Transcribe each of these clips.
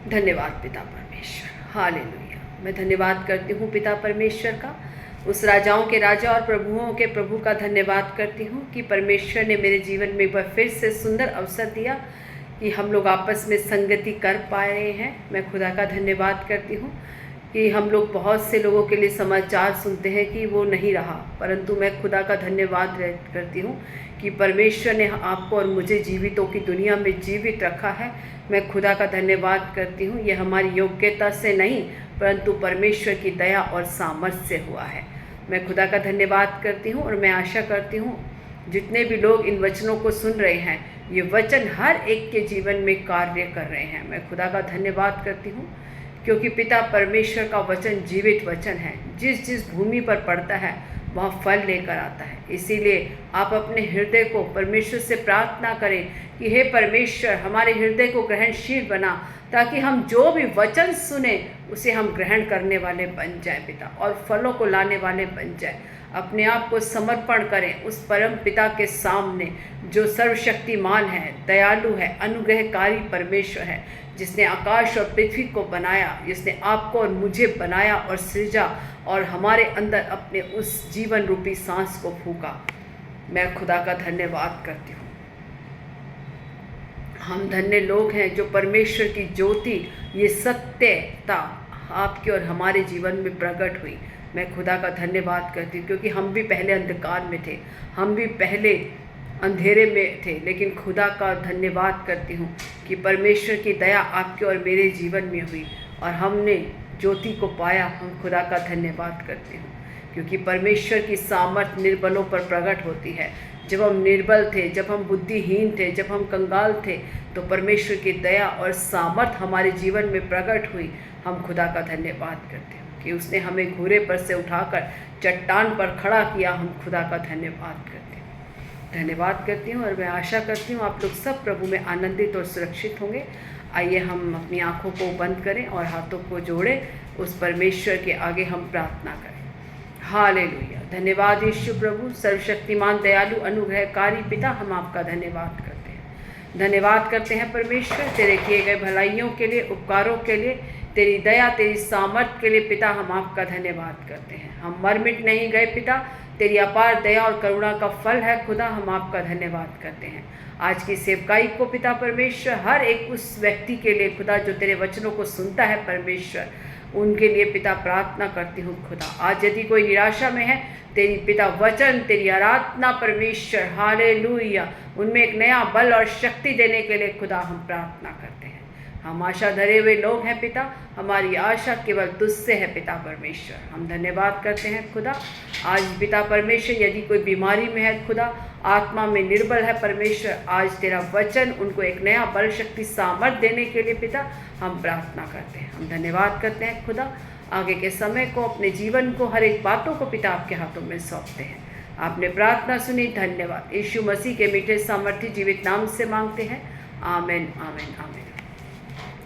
धन्यवाद पिता परमेश्वर, हालेलुया। मैं धन्यवाद करती हूँ पिता परमेश्वर का, उस राजाओं के राजा और प्रभुओं के प्रभु का धन्यवाद करती हूँ कि परमेश्वर ने मेरे जीवन में एक बार फिर से सुंदर अवसर दिया कि हम लोग आपस में संगति कर पा रहे हैं। मैं खुदा का धन्यवाद करती हूँ कि हम लोग बहुत से लोगों के लिए समाचार सुनते हैं कि वो नहीं रहा, परंतु मैं खुदा का धन्यवाद करती हूँ कि परमेश्वर ने आपको और मुझे जीवितों की दुनिया में जीवित रखा है। मैं खुदा का धन्यवाद करती हूँ। ये हमारी योग्यता से नहीं, परंतु परमेश्वर की दया और सामर्थ्य से हुआ है। मैं खुदा का धन्यवाद करती हूँ और मैं आशा करती हूँ जितने भी लोग इन वचनों को सुन रहे हैं, ये वचन हर एक के जीवन में कार्य कर रहे हैं। मैं खुदा का धन्यवाद करती हूँ क्योंकि पिता परमेश्वर का वचन जीवित वचन है। जिस जिस भूमि पर पड़ता है वह फल लेकर आता है। इसीलिए आप अपने हृदय को परमेश्वर से प्रार्थना करें कि हे परमेश्वर, हमारे हृदय को ग्रहणशील बना, ताकि हम जो भी वचन सुने उसे हम ग्रहण करने वाले बन जाएं पिता, और फलों को लाने वाले बन जाएं। अपने आप को समर्पण करें उस परम पिता के सामने जो सर्वशक्तिमान है, दयालु है, अनुग्रहकारी परमेश्वर है, जिसने आकाश और पृथ्वी को बनाया, जिसने आपको और मुझे बनाया और सृजा और हमारे अंदर अपने उस जीवन रूपी सांस को फूंका। मैं खुदा का धन्यवाद करती हूँ। हम धन्य लोग हैं जो परमेश्वर की ज्योति, ये सत्यता आपके और हमारे जीवन में प्रकट हुई। मैं खुदा का धन्यवाद करती हूँ क्योंकि हम भी पहले अंधकार में थे, हम भी पहले अंधेरे में थे, लेकिन खुदा का धन्यवाद करती हूँ कि परमेश्वर की दया आपके और मेरे जीवन में हुई और हमने ज्योति को पाया। हम खुदा का धन्यवाद करते हैं क्योंकि परमेश्वर की सामर्थ निर्बलों पर प्रकट होती है। जब हम निर्बल थे, जब हम बुद्धिहीन थे, जब हम कंगाल थे, तो परमेश्वर की दया और सामर्थ हमारे जीवन में प्रकट हुई। हम खुदा का धन्यवाद करते हैं कि उसने हमें घूरे पर से उठाकर चट्टान पर खड़ा किया। हम खुदा का धन्यवाद करते हैं, धन्यवाद करती हूँ और मैं आशा करती हूँ आप लोग सब प्रभु में आनंदित और सुरक्षित होंगे। आइए हम अपनी आँखों को बंद करें और हाथों को जोड़ें, उस परमेश्वर के आगे हम प्रार्थना करें। हालेलुया। धन्यवाद यीशु प्रभु, सर्वशक्तिमान, दयालु, अनुग्रहकारी पिता, हम आपका धन्यवाद करते हैं। धन्यवाद करते हैं परमेश्वर तेरे किए गए भलाइयों के लिए, उपकारों के लिए, तेरी दया, तेरी सामर्थ के लिए पिता, हम आपका धन्यवाद करते हैं। हम मर मिट नहीं गए पिता, तेरी अपार दया और करुणा का फल है खुदा। हम आपका धन्यवाद करते हैं आज की सेवकाई को पिता परमेश्वर, हर एक उस व्यक्ति के लिए खुदा जो तेरे वचनों को सुनता है परमेश्वर, उनके लिए पिता प्रार्थना करती हूँ खुदा। आज यदि कोई निराशा में है, तेरी पिता वचन, तेरी आराधना परमेश्वर, हालेलुया, उनमें एक नया बल और शक्ति देने के लिए खुदा हम प्रार्थना करते हैं। हम आशा धरे हुए लोग हैं पिता, हमारी आशा केवल तुझसे है पिता परमेश्वर। हम धन्यवाद करते हैं खुदा। आज पिता परमेश्वर यदि कोई बीमारी में है खुदा, आत्मा में निर्बल है परमेश्वर, आज तेरा वचन उनको एक नया बल, शक्ति, सामर्थ देने के लिए पिता हम प्रार्थना करते हैं। हम धन्यवाद करते हैं खुदा। आगे के समय को, अपने जीवन को, हर एक बातों को पिता आपके हाथों में सौंपते हैं। आपने प्रार्थना सुनी, धन्यवाद। यीशु मसीह के मीठे सामर्थ्य जीवित नाम से मांगते हैं, आमीन आमीन आमीन।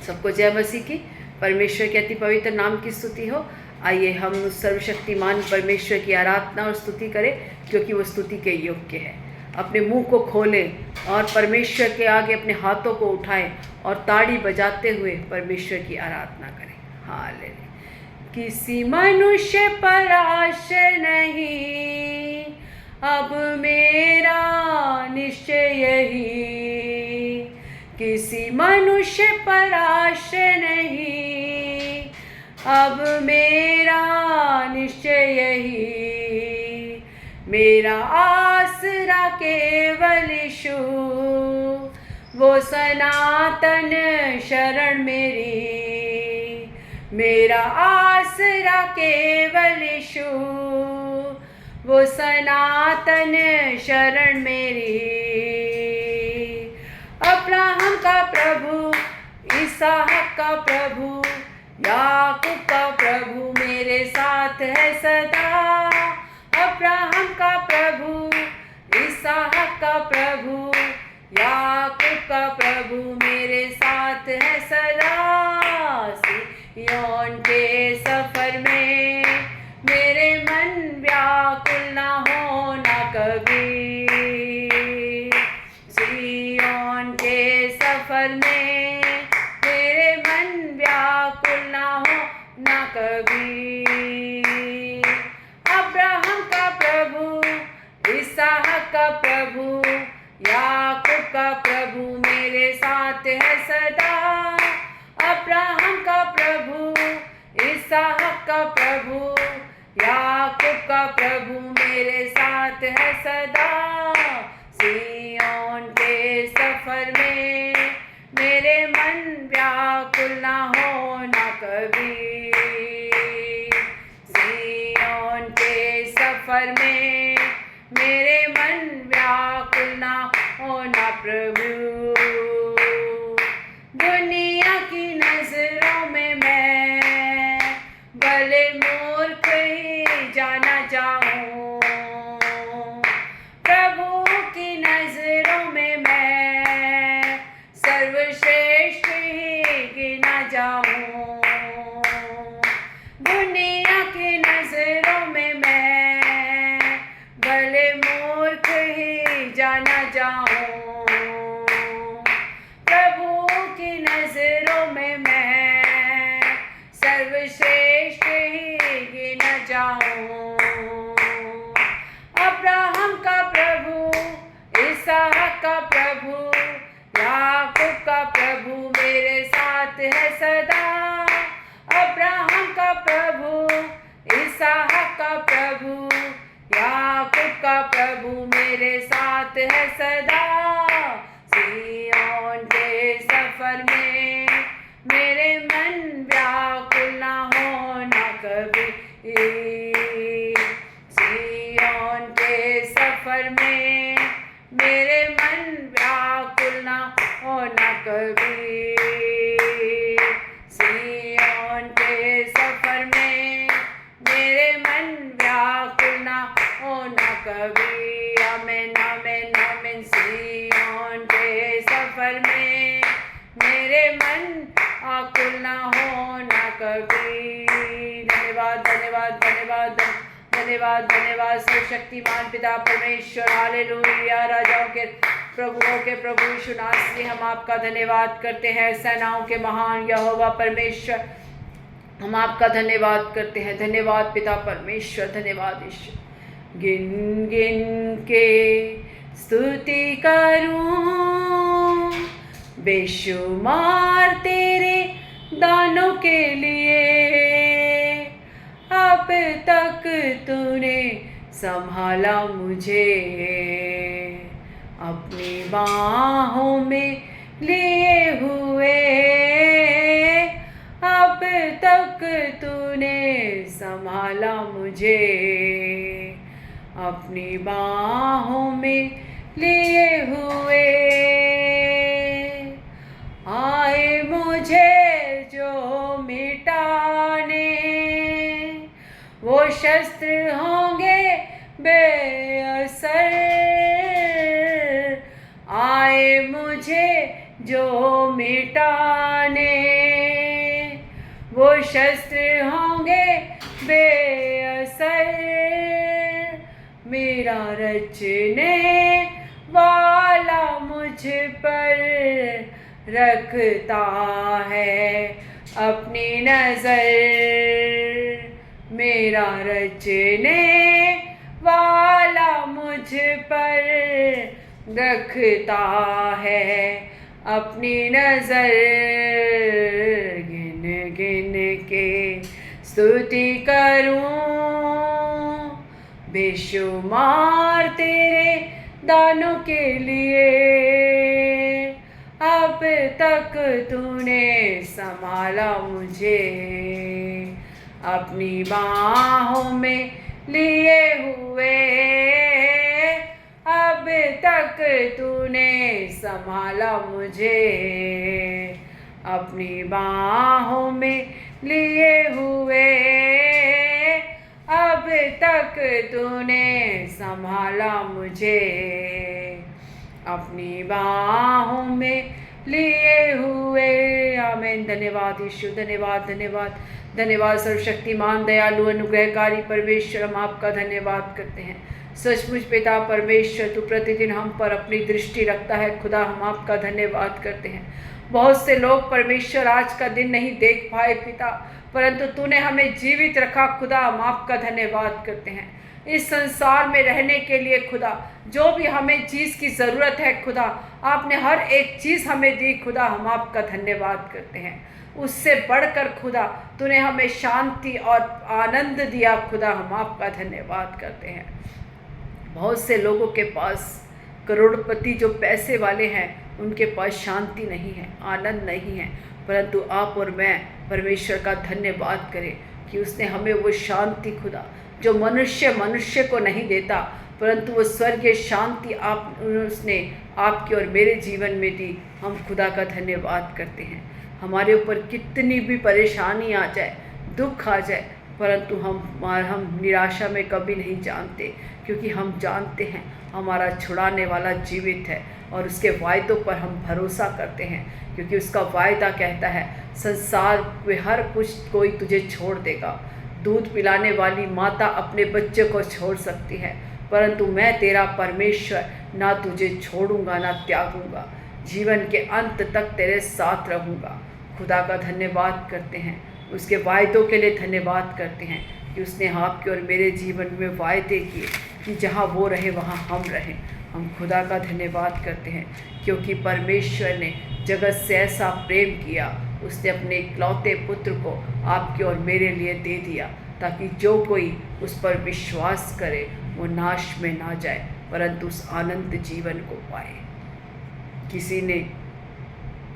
सबको जय मसीह की, परमेश्वर के अति पवित्र नाम की स्तुति हो। आइए हम उस सर्वशक्तिमान परमेश्वर की आराधना और स्तुति करें क्योंकि वो स्तुति के योग्य है। अपने मुंह को खोलें और परमेश्वर के आगे अपने हाथों को उठाएं और ताड़ी बजाते हुए परमेश्वर की आराधना करें। हालेलुया। किसी मनुष्य पर आशा नहीं, अब मेरा निश्चय यही, किसी मनुष्य पर आशा नहीं, अब मेरा निश्चय यही, मेरा आसरा केवल यीशु, वो सनातन शरण मेरी, मेरा आसरा केवल यीशु, वो सनातन शरण मेरी। अब्राहम का प्रभु, इसहाक का प्रभु, याकूब का प्रभु मेरे साथ है सदा। अब्राहम का प्रभु, इसहाक का प्रभु, याकूब का प्रभु मेरे साथ है सदा। सिय्योन के सफर में मेरे मन व्याकुल ना होना कभी, सिय्योन के सफर में मेरे मन सदा। अब्राहम का प्रभु, इसहाक का प्रभु, याकूब का प्रभु मेरे साथ है सदा। सिय्योन के सफर में मेरे मन व्याकुल ना होना कभी। सिय्योन के सफर में मेरे मन व्याकुल ना होना प्रभु। दुनिया की नजरों में मैं भले मूर्ख ही जाना चाहूं, प्रभु की नजरों में मैं सर्वश्रेष्ठ ही गिना जाऊं। दुनिया की नजरों में मैं भले मूर्ख ही जाना जाऊं, प्रभु की नजरों में मैं सर्वश्रेष्ठ ही गिना जाऊं। अब्राहम का प्रभु, इसहाक का प्रभु, याकूब का प्रभु मेरे साथ है सदा। अब्राहम का प्रभु, इसहाक का प्रभु, याकूब का प्रभु मेरे साथ है सदा। सिय्योन के सफर में मेरे मन व्याकुल ना होना कभी। सिय्योन के सफर में मेरे मन व्याकुल ना होना कभी। सिय्योन के सफर में मेरे मन व्याकुल ना होना कभी। आमीन आमीन आमीन। सिय्योन के सफर में मेरे मन व्याकुल ना होना कभी। धन्यवाद धन्यवाद धन्यवाद धन्यवाद धन्यवाद सर्वशक्तिमान पिता परमेश्वर। हालेलुया। राजाओं के प्रभुओं के प्रभु यीशु नासरी, हम आपका धन्यवाद करते हैं। सेनाओं के महान यहोवा परमेश्वर, हम आपका धन्यवाद करते हैं। धन्यवाद पिता परमेश्वर, धन्यवाद ईश्वर। गिन गिन के स्तुति करूं बेशुमार तेरे दानों के लिए। अब तक तूने संभाला मुझे, अपनी बाहों में लिए हुए। अब तक तूने संभाला मुझे, अपनी बाहों में लिए हुए। आए मुझे जो मिटाने, वो शस्त्र होंगे बेअसर। आए मुझे जो मिटाने, वो शस्त्र होंगे बेअसर। मेरा रचने वाला मुझ पर रखता है अपनी नजर। मेरा रचने वाला मुझ पर रखता है अपनी नजर। गिन गिन के स्तुति करूं बेशुमार तेरे दानों के लिए। अब तक तूने संभाला मुझे, अपनी बाहों में लिए हुए। अब तक तूने संभाला मुझे, अपनी बाहों में लिए हुए। अब तक तूने संभाला मुझे, अपनी बाहों में लिए हुए। आमीन। धन्यवाद यीशु, धन्यवाद धन्यवाद धन्यवाद सर्वशक्तिमान दयालु अनुग्रहकारी परमेश्वर, हम आपका धन्यवाद करते हैं। सचमुच पिता परमेश्वर, तू प्रतिदिन हम पर अपनी दृष्टि रखता है। खुदा, हम आपका धन्यवाद करते हैं। बहुत से लोग परमेश्वर आज का दिन नहीं देख पाए पिता, परंतु तूने हमें जीवित रखा। खुदा, हम आपका धन्यवाद करते हैं। इस संसार में रहने के लिए खुदा, जो भी हमें चीज़ की ज़रूरत है खुदा, आपने हर एक चीज़ हमें दी खुदा, हम आपका धन्यवाद करते हैं। उससे बढ़कर खुदा तूने हमें शांति और आनंद दिया खुदा, हम आपका धन्यवाद करते हैं। बहुत से लोगों के पास, करोड़पति जो पैसे वाले हैं, उनके पास शांति नहीं है, आनंद नहीं है, परंतु आप और मैं परमेश्वर का धन्यवाद करें कि उसने हमें वो शांति खुदा, जो मनुष्य को नहीं देता, परंतु वो स्वर्गीय शांति उसने आपके और मेरे जीवन में दी। हम खुदा का धन्यवाद करते हैं। हमारे ऊपर कितनी भी परेशानी आ जाए, दुख आ जाए, परंतु हम निराशा में कभी नहीं जानते, क्योंकि हम जानते हैं हमारा छुड़ाने वाला जीवित है और उसके वायदों पर हम भरोसा करते हैं, क्योंकि उसका वायदा कहता है संसार में हर कुछ कोई तुझे छोड़ देगा। दूध पिलाने वाली माता अपने बच्चे को छोड़ सकती है, परंतु मैं तेरा परमेश्वर ना तुझे छोड़ूंगा ना त्यागूंगा, जीवन के अंत तक तेरे साथ रहूंगा। खुदा का धन्यवाद करते हैं, उसके वायदों के लिए धन्यवाद करते हैं कि उसने आपके और मेरे जीवन में वायदे किए कि जहाँ वो रहे वहाँ हम रहें। हम खुदा का धन्यवाद करते हैं, क्योंकि परमेश्वर ने जगत से ऐसा प्रेम किया, उसने अपने इकलौते पुत्र को आपके और मेरे लिए दे दिया, ताकि जो कोई उस पर विश्वास करे वो नाश में ना जाए, परंतु उस आनंद जीवन को पाए। किसी ने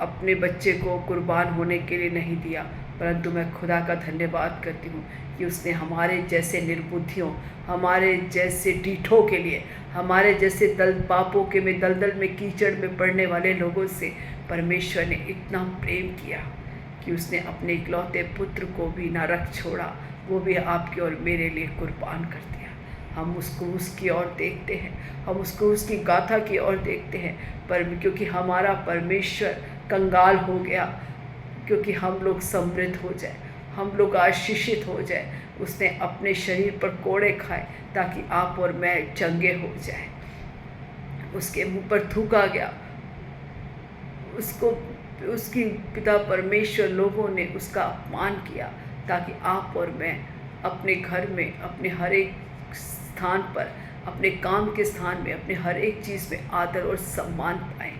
अपने बच्चे को कुर्बान होने के लिए नहीं दिया, परंतु मैं खुदा का धन्यवाद करती हूँ कि उसने हमारे जैसे निर्बुद्धियों, हमारे जैसे ढीठों के लिए, हमारे जैसे पापों के में दलदल में कीचड़ में पड़ने वाले लोगों से परमेश्वर ने इतना प्रेम किया कि उसने अपने इकलौते पुत्र को भी ना रख छोड़ा, वो भी आपके और मेरे लिए कुर्बान कर दिया। हम उसको उसकी ओर देखते हैं, हम उसको उसकी गाथा की ओर देखते हैं, पर क्योंकि हमारा परमेश्वर कंगाल हो गया, क्योंकि हम लोग समृद्ध हो जाए, हम लोग आशीषित हो जाए, उसने अपने शरीर पर कोड़े खाए ताकि आप और मैं चंगे हो जाए। उसके मुंह पर थूका गया, उसकी पिता परमेश्वर लोगों ने उसका अपमान किया ताकि आप और मैं अपने घर में, अपने हर एक स्थान पर, अपने काम के स्थान में, अपने हर एक चीज़ में आदर और सम्मान पाएं।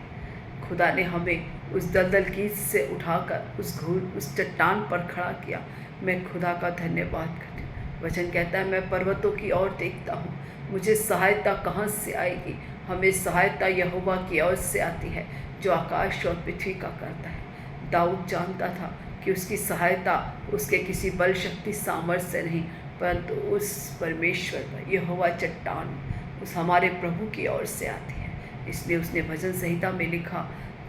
खुदा ने हमें उस दलदल कीच से उठाकर उस चट्टान पर खड़ा किया। मैं खुदा का धन्यवाद करती हूँ। वचन कहता है मैं पर्वतों की ओर देखता हूँ, मुझे सहायता कहाँ से आएगी? हमें सहायता यहोवा की ओर से आती है, जो आकाश और पृथ्वी का करता है। दाऊद जानता था कि उसकी सहायता उसके किसी बल शक्ति सामर्थ्य से नहीं, परंतु उस परमेश्वर पर, यहोवा चट्टान, उस हमारे प्रभु की ओर से आती है। इसलिए उसने भजन संहिता में लिखा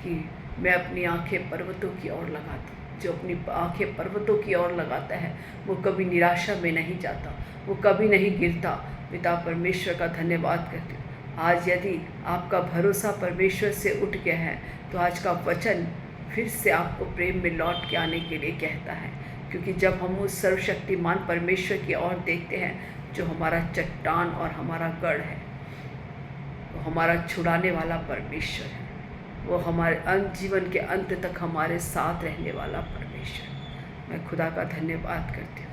कि मैं अपनी आंखें पर्वतों की ओर लगाता हूँ। जो अपनी आंखें पर्वतों की ओर लगाता है वो कभी निराशा में नहीं जाता, वो कभी नहीं गिरता। पिता परमेश्वर का धन्यवाद करती हूँ। आज यदि आपका भरोसा परमेश्वर से उठ गया है तो आज का वचन फिर से आपको प्रेम में लौट के आने के लिए कहता है, क्योंकि जब हम उस सर्वशक्तिमान परमेश्वर की ओर देखते हैं, जो हमारा चट्टान और हमारा गढ़ है, वो हमारा छुड़ाने वाला परमेश्वर है, वो हमारे जीवन के अंत तक हमारे साथ रहने वाला परमेश्वर। मैं खुदा का धन्यवाद करती हूँ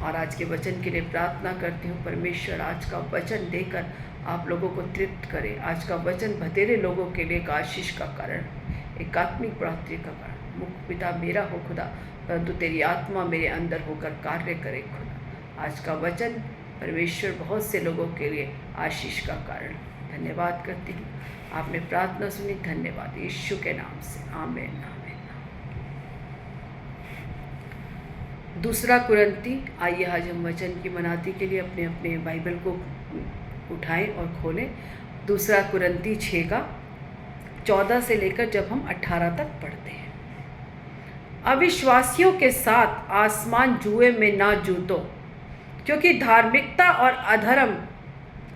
और आज के वचन के लिए प्रार्थना करती हूँ। परमेश्वर आज का वचन देकर आप लोगों को तृप्त करे। आज का वचन बतेरे लोगों के लिए एक आशीष का कारण, एक आत्मिक बढ़ोतरी का कारण। मुख्य पिता मेरा हो खुदा, परंतु तेरी आत्मा मेरे अंदर होकर कार्य करे खुदा। आज का वचन परमेश्वर बहुत से लोगों के लिए आशीष का कारण। धन्यवाद करती हूँ, आपने प्रार्थना सुनी। धन्यवाद यीशु के नाम से, आमीन आमीन। दूसरा कुरिन्ती, आइए आज हम वचन की मनाती के लिए अपने अपने बाइबल को उठाएं और खोलें। दूसरा कुरिन्ती 6 का 14 से लेकर जब हम 18 तक पढ़ते हैं। अविश्वासियों के साथ आसमान जुए में ना जूतो, क्योंकि धार्मिकता और अधर्म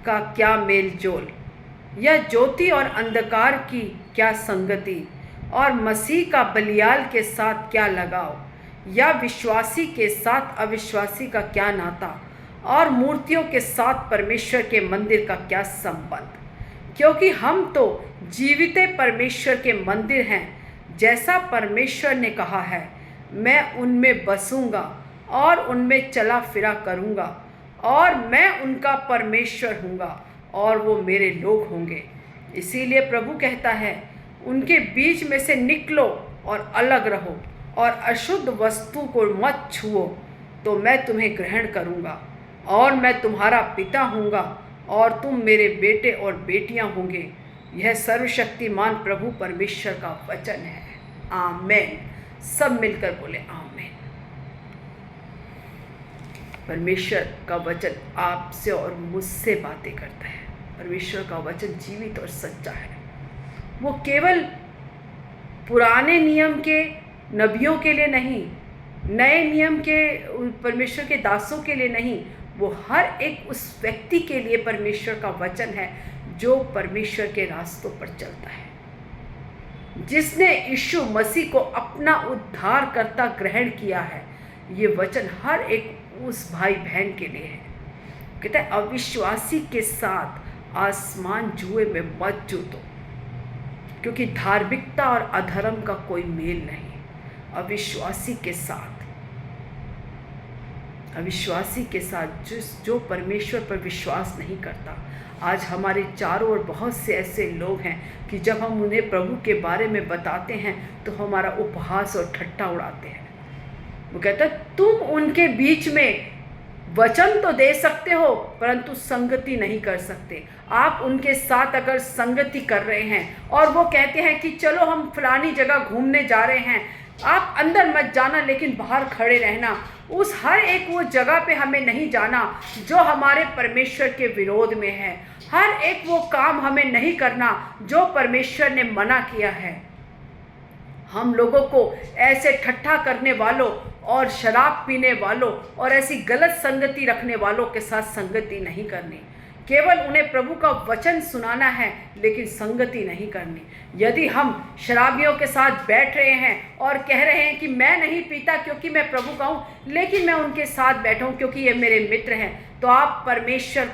का क्या मेल जोल, यह ज्योति और अंधकार की क्या संगति, और मसीह का बलियाल के साथ क्या लगाव, या विश्वासी के साथ अविश्वासी का क्या नाता, और मूर्तियों के साथ परमेश्वर के मंदिर का क्या संबंध। क्योंकि हम तो जीवित परमेश्वर के मंदिर हैं, जैसा परमेश्वर ने कहा है, मैं उनमें बसूंगा और उनमें चला फिरा करूंगा और मैं उनका परमेश्वर हूँगा और वो मेरे लोग होंगे। इसीलिए प्रभु कहता है, उनके बीच में से निकलो और अलग रहो और अशुद्ध वस्तु को मत छुओ, तो मैं तुम्हें ग्रहण करूँगा और मैं तुम्हारा पिता हूँगा और तुम मेरे बेटे और बेटियाँ होंगे। यह सर्वशक्तिमान प्रभु परमेश्वर का वचन है। आमेन। सब मिलकर बोले आमेन। परमेश्वर का वचन आपसे और मुझसे बातें करता है। परमेश्वर का वचन जीवित और सच्चा है। वो केवल पुराने नियम के नबियों के लिए नहीं, नए नियम के परमेश्वर के दासों के लिए नहीं, वो हर एक उस व्यक्ति के लिए परमेश्वर का वचन है जो परमेश्वर के रास्तों पर चलता है, जिसने यीशु मसीह को अपना उद्धारकर्ता ग्रहण किया है। ये वचन हर एक उस भाई बहन के लिए है। कहता है, अविश्वासी के साथ आसमान जुए में मत जूतो, क्योंकि धार्मिकता और अधर्म का कोई मेल नहीं। अविश्वासी के साथ जो परमेश्वर पर विश्वास नहीं करता। आज हमारे चारों ओर बहुत से ऐसे लोग हैं कि जब हम उन्हें प्रभु के बारे में बताते हैं तो हमारा उपहास और ठट्टा उड़ाते हैं। वो कहता है, तुम उनके बीच में वचन तो दे सकते हो परंतु संगति नहीं कर सकते। आप उनके साथ अगर संगति कर रहे हैं और वो कहते हैं कि चलो हम फलानी जगह घूमने जा रहे हैं, आप अंदर मत जाना लेकिन बाहर खड़े रहना, उस हर एक वो जगह पे हमें नहीं जाना जो हमारे परमेश्वर के विरोध में है। हर एक वो काम हमें नहीं करना जो परमेश्वर ने मना किया है। हम लोगों को ऐसे ठट्ठा करने वालों और शराब पीने वालों और ऐसी गलत संगति रखने वालों के साथ संगति नहीं करनी। केवल उन्हें प्रभु का वचन सुनाना है लेकिन संगति नहीं करनी। यदि हम शराबियों के साथ बैठ रहे हैं और कह रहे हैं कि मैं नहीं पीता क्योंकि मैं प्रभु का हूँ, लेकिन मैं उनके साथ बैठा हूँ क्योंकि ये मेरे मित्र हैं, तो आप परमेश्वर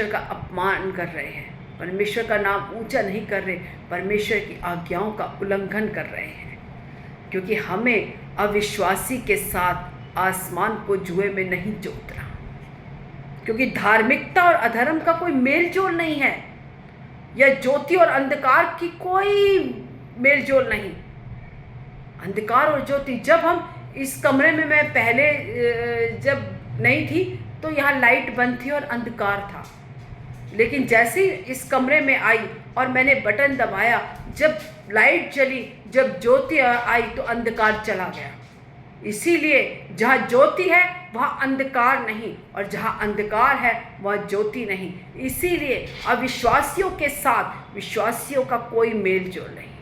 का अपमान कर रहे हैं, परमेश्वर का नाम ऊंचा नहीं कर रहे, परमेश्वर की आज्ञाओं का उल्लंघन कर रहे हैं। क्योंकि हमें अविश्वासी के साथ आसमान को जुए में नहीं जोतना, क्योंकि धार्मिकता और अधर्म का कोई मेल जोल नहीं है, या ज्योति और अंधकार की कोई मेल जोल नहीं। अंधकार और ज्योति, जब हम इस कमरे में, मैं पहले जब नहीं थी तो यहाँ लाइट बंद थी और अंधकार था, लेकिन जैसे ही इस कमरे में आई और मैंने बटन दबाया, जब लाइट चली, जब ज्योति आई तो अंधकार चला गया। इसीलिए जहाँ ज्योति है वहाँ अंधकार नहीं, और जहाँ अंधकार है वहाँ ज्योति नहीं। इसीलिए अविश्वासियों के साथ विश्वासियों का कोई मेल जोल नहीं।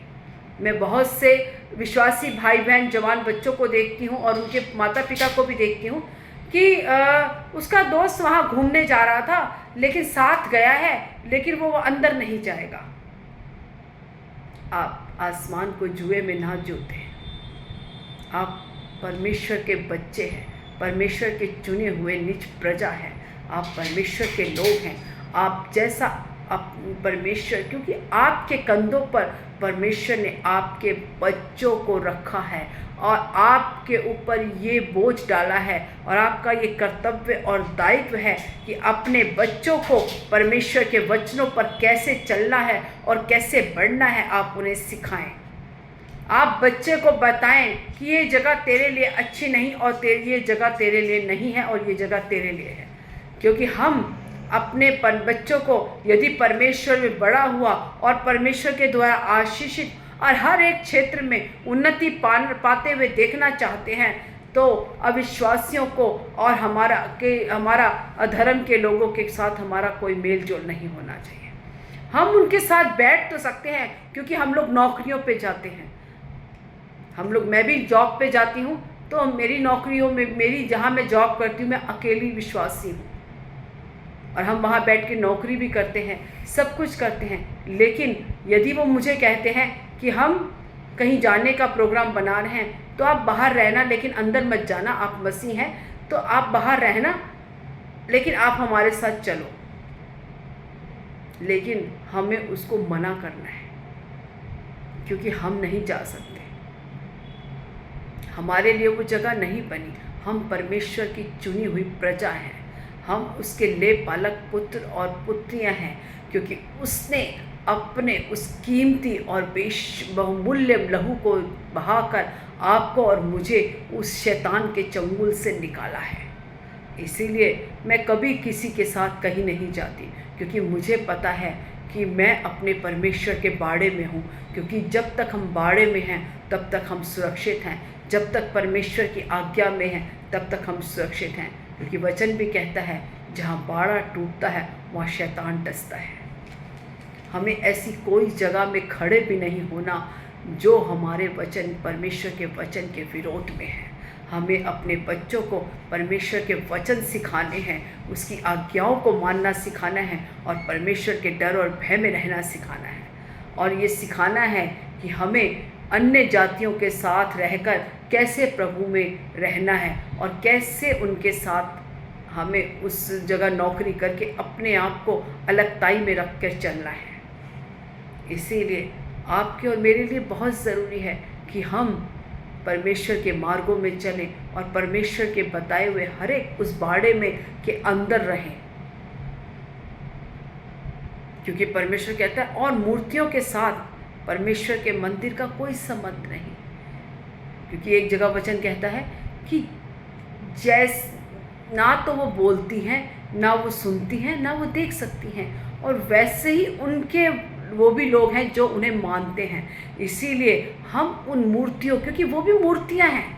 मैं बहुत से विश्वासी भाई बहन, जवान बच्चों को देखती हूँ और उनके माता पिता को भी देखती हूँ कि उसका दोस्त वहाँ घूमने जा रहा था लेकिन साथ गया है, लेकिन वो अंदर नहीं जाएगा। आप आसमान को जुए में ना जोते। आप परमेश्वर के बच्चे हैं, परमेश्वर के चुने हुए निज प्रजा हैं, आप परमेश्वर के लोग हैं। आप जैसा परमेश्वर, क्योंकि आपके कंधों पर परमेश्वर ने आपके बच्चों को रखा है और आपके ऊपर ये बोझ डाला है, और आपका ये कर्तव्य और दायित्व है कि अपने बच्चों को परमेश्वर के वचनों पर कैसे चलना है और कैसे बढ़ना है, आप उन्हें सिखाएं। आप बच्चे को बताएं कि ये जगह तेरे लिए अच्छी नहीं और ये जगह तेरे लिए नहीं है और ये जगह तेरे लिए है। क्योंकि हम अपने बच्चों को यदि परमेश्वर में बड़ा हुआ और परमेश्वर के द्वारा आशीषित और हर एक क्षेत्र में उन्नति पाते हुए देखना चाहते हैं, तो अविश्वासियों को और हमारा अधर्म के लोगों के साथ हमारा कोई मेल जोल नहीं होना चाहिए। हम उनके साथ बैठ तो सकते हैं क्योंकि हम लोग नौकरियों पे जाते हैं, मैं भी जॉब पे जाती हूँ, तो मेरी नौकरियों में, मेरी जहाँ मैं जॉब करती हूँ, मैं अकेली विश्वासी हूँ और हम वहाँ बैठ के नौकरी भी करते हैं, सब कुछ करते हैं। लेकिन यदि वो मुझे कहते हैं कि हम कहीं जाने का प्रोग्राम बना रहे हैं तो आप बाहर रहना लेकिन अंदर मत जाना, आप मसीह हैं तो आप बाहर रहना लेकिन आप हमारे साथ चलो, लेकिन हमें उसको मना करना है क्योंकि हम नहीं जा सकते। हमारे लिए वो जगह नहीं बनी। हम परमेश्वर की चुनी हुई प्रजा हैं, हम उसके लेप पालक पुत्र और पुत्रियां हैं, क्योंकि उसने अपने उस कीमती और बहुमूल्य लहू को बहाकर आपको और मुझे उस शैतान के चंगुल से निकाला है। इसीलिए मैं कभी किसी के साथ कहीं नहीं जाती, क्योंकि मुझे पता है कि मैं अपने परमेश्वर के बाड़े में हूँ। क्योंकि जब तक हम बाड़े में हैं तब तक हम सुरक्षित हैं, जब तक परमेश्वर की आज्ञा में हैं तब तक हम सुरक्षित हैं। क्योंकि वचन भी कहता है जहाँ बाड़ा टूटता है वहाँ शैतान डसता है। हमें ऐसी कोई जगह में खड़े भी नहीं होना जो हमारे वचन, परमेश्वर के वचन के विरोध में है। हमें अपने बच्चों को परमेश्वर के वचन सिखाने हैं, उसकी आज्ञाओं को मानना सिखाना है और परमेश्वर के डर और भय में रहना सिखाना है। और ये सिखाना है कि हमें अन्य जातियों के साथ रहकर कैसे प्रभु में रहना है और कैसे उनके साथ हमें उस जगह नौकरी करके अपने आप को अलगताई में रख कर चलना है। इसीलिए आपके और मेरे लिए बहुत ज़रूरी है कि हम परमेश्वर के मार्गों में चलें और परमेश्वर के बताए हुए हर एक उस बाड़े में के अंदर रहें। क्योंकि परमेश्वर कहता है और मूर्तियों के साथ परमेश्वर के मंदिर का कोई संबंध नहीं। क्योंकि एक जगह वचन कहता है कि ना तो वो बोलती हैं, ना वो सुनती हैं, ना वो देख सकती हैं, और वैसे ही उनके वो भी लोग हैं जो उन्हें मानते हैं। इसीलिए हम उन मूर्तियों, क्योंकि वो भी मूर्तियां हैं,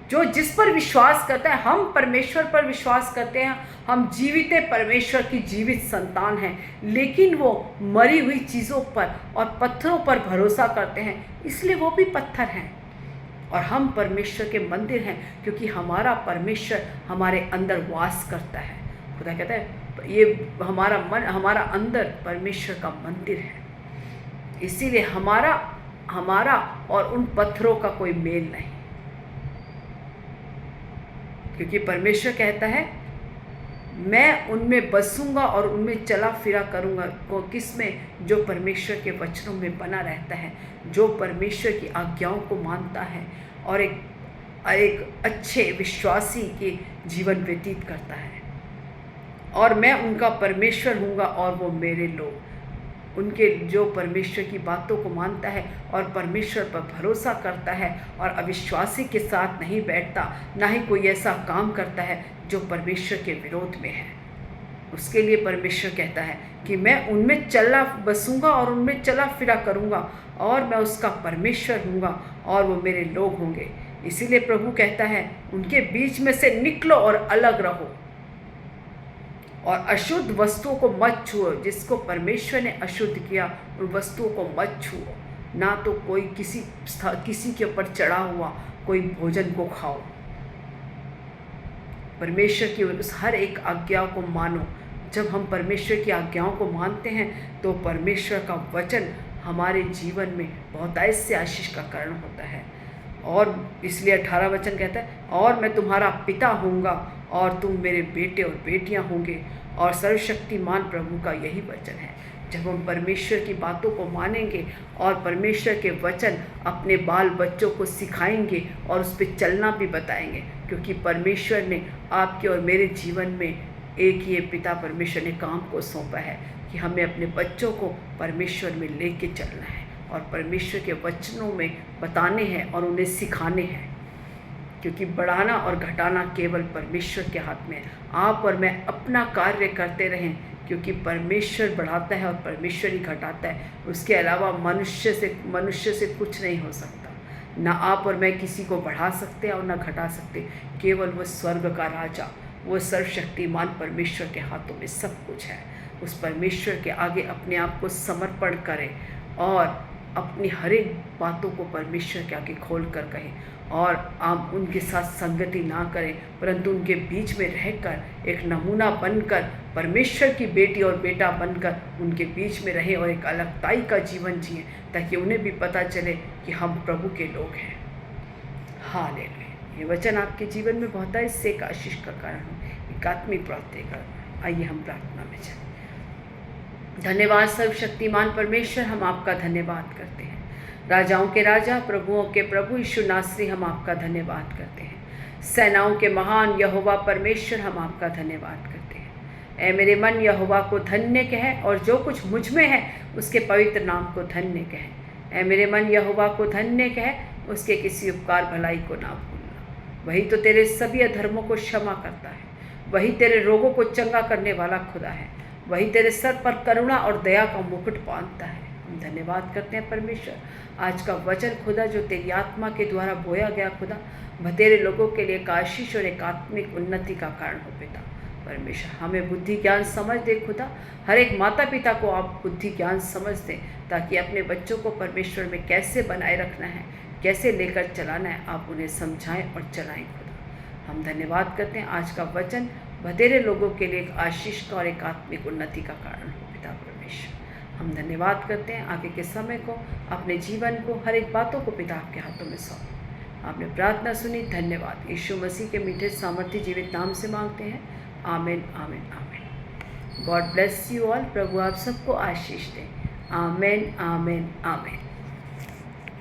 जो जिस पर विश्वास करता है, हम परमेश्वर पर विश्वास करते हैं, हम जीवित परमेश्वर की जीवित संतान हैं, लेकिन वो मरी हुई चीज़ों पर और पत्थरों पर भरोसा करते हैं, इसलिए वो भी पत्थर हैं। और हम परमेश्वर के मंदिर हैं, क्योंकि हमारा परमेश्वर हमारे अंदर वास करता है। खुदा कहता है ये हमारा मन, हमारा अंदर परमेश्वर का मंदिर है। इसीलिए हमारा और उन पत्थरों का कोई मेल नहीं, क्योंकि परमेश्वर कहता है मैं उनमें बसूंगा और उनमें चला फिरा करूंगा। को किसमें? जो परमेश्वर के वचनों में बना रहता है, जो परमेश्वर की आज्ञाओं को मानता है और एक अच्छे विश्वासी के जीवन व्यतीत करता है। और मैं उनका परमेश्वर हूँगा और वो मेरे लोग। उनके जो परमेश्वर की बातों को मानता है और परमेश्वर पर भरोसा करता है और अविश्वासी के साथ नहीं बैठता, ना ही कोई ऐसा काम करता है जो परमेश्वर के विरोध में है, उसके लिए परमेश्वर कहता है कि मैं उनमें चला बसूंगा और उनमें चला फिरा करूंगा और मैं उसका परमेश्वर हूँगा और वो मेरे लोग होंगे। इसीलिए प्रभु कहता है उनके बीच में से निकलो और अलग रहो और अशुद्ध वस्तुओं को मत छुओ। जिसको परमेश्वर ने अशुद्ध किया उन वस्तुओं को मत छुओ, ना तो कोई किसी के ऊपर चढ़ा हुआ कोई भोजन को खाओ। परमेश्वर की उस हर एक आज्ञा को मानो। जब हम परमेश्वर की आज्ञाओं को मानते हैं तो परमेश्वर का वचन हमारे जीवन में बहुतायत से आशीष का कारण होता है। और इसलिए 18 वचन कहता है और मैं तुम्हारा पिता होऊंगा और तुम मेरे बेटे और बेटियां होंगे। और सर्वशक्तिमान प्रभु का यही वचन है। जब हम परमेश्वर की बातों को मानेंगे और परमेश्वर के वचन अपने बाल बच्चों को सिखाएंगे और उस पर चलना भी बताएंगे, क्योंकि परमेश्वर ने आपके और मेरे जीवन में एक ये पिता परमेश्वर ने काम को सौंपा है कि हमें अपने बच्चों को परमेश्वर में लेके चलना है और परमेश्वर के वचनों में बताने हैं और उन्हें सिखाने हैं। क्योंकि बढ़ाना और घटाना केवल परमेश्वर के हाथ में है। आप और मैं अपना कार्य करते रहें, क्योंकि परमेश्वर बढ़ाता है और परमेश्वर ही घटाता है। उसके अलावा मनुष्य से कुछ नहीं हो सकता। ना आप और मैं किसी को बढ़ा सकते और ना घटा सकते। केवल वो स्वर्ग का राजा, वो सर्वशक्तिमान परमेश्वर के हाथों में सब कुछ है। उस परमेश्वर के आगे अपने आप को समर्पण करें और अपनी हर एक बातों को परमेश्वर के आगे खोल कर कहें। और आप उनके साथ संगति ना करें, परंतु उनके बीच में रहकर एक नमूना बनकर परमेश्वर की बेटी और बेटा बनकर उनके बीच में रहें और एक अलगताई का जीवन जिएं, ताकि उन्हें भी पता चले कि हम प्रभु के लोग हैं। हालेलुया। ये वचन आपके जीवन में बहुत इससे एक आशीष का कारण हो। एक आत्मिक प्रार्थना करना। आइए हम प्रार्थना में चलें। धन्यवाद सर्वशक्तिमान परमेश्वर, हम आपका धन्यवाद करते हैं। राजाओं के राजा, प्रभुओं के प्रभु यीशु नासरी, हम आपका धन्यवाद करते हैं। सेनाओं के महान यहोवा परमेश्वर, हम आपका धन्यवाद करते हैं। ऐ मेरे मन यहोवा को धन्य कह, और जो कुछ मुझ में है उसके पवित्र नाम को धन्य कह। ऐ मेरे मन यहोवा को धन्य कह, उसके किसी उपकार भलाई को ना भूलना। वही तो तेरे सभी अधर्मों को क्षमा करता है, वही तेरे रोगों को चंगा करने वाला खुदा है, वही तेरे सर पर करुणा और दया का मुकुट बांधता है। हम धन्यवाद करते हैं परमेश्वर, आज का वचन खुदा जो तेरी आत्मा के द्वारा बोया गया खुदा, वह तेरे लोगों के लिए एक आशीष और एक आत्मिक उन्नति का कारण हो पिता। परमेश्वर हमें बुद्धि ज्ञान समझ दे खुदा, हर एक माता पिता को आप बुद्धि ज्ञान समझ दें, ताकि अपने बच्चों को परमेश्वर में कैसे बनाए रखना है, कैसे लेकर चलाना है, आप उन्हें समझाएं और चलाएं खुदा। हम धन्यवाद करते हैं, आज का वचन वह तेरे लोगों के लिए एक आशीष का और एक आत्मिक उन्नति का कारण हो पिता परमेश्वर। हम धन्यवाद करते हैं, आगे के समय को, अपने जीवन को, हर एक बातों को पिता आपके हाथों में सौंप। आपने प्रार्थना सुनी, धन्यवाद। यीशु मसीह के मीठे सामर्थ्य जीवित नाम से मांगते हैं, आमीन आमीन आमीन। God bless you all. प्रभु आप सबको आशीष दें। आमीन आमीन आमीन।